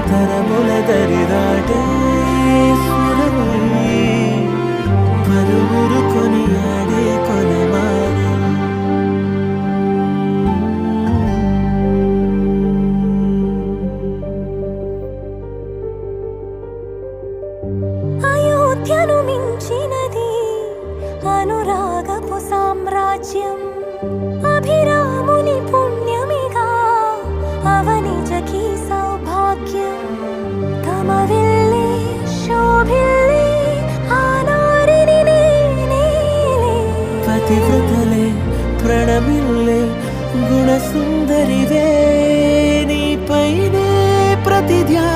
తరముల దరిదాటే స్వరమై పలువురు కొనియాడే కొలమానం. అయోధ్యను మించినది అనురాగపు సామ్రాజ్యం. అభిరాముని పుణ్యమిగా అవనిజకి సౌభాగ్యం. తమ వెళ్ళే శోభిల్లే ఆనారిని నేనేలే. పతివ్రతలే ప్రణమిల్లే గుణసుందరివే నీపైనే ప్రతి ధ్యానం.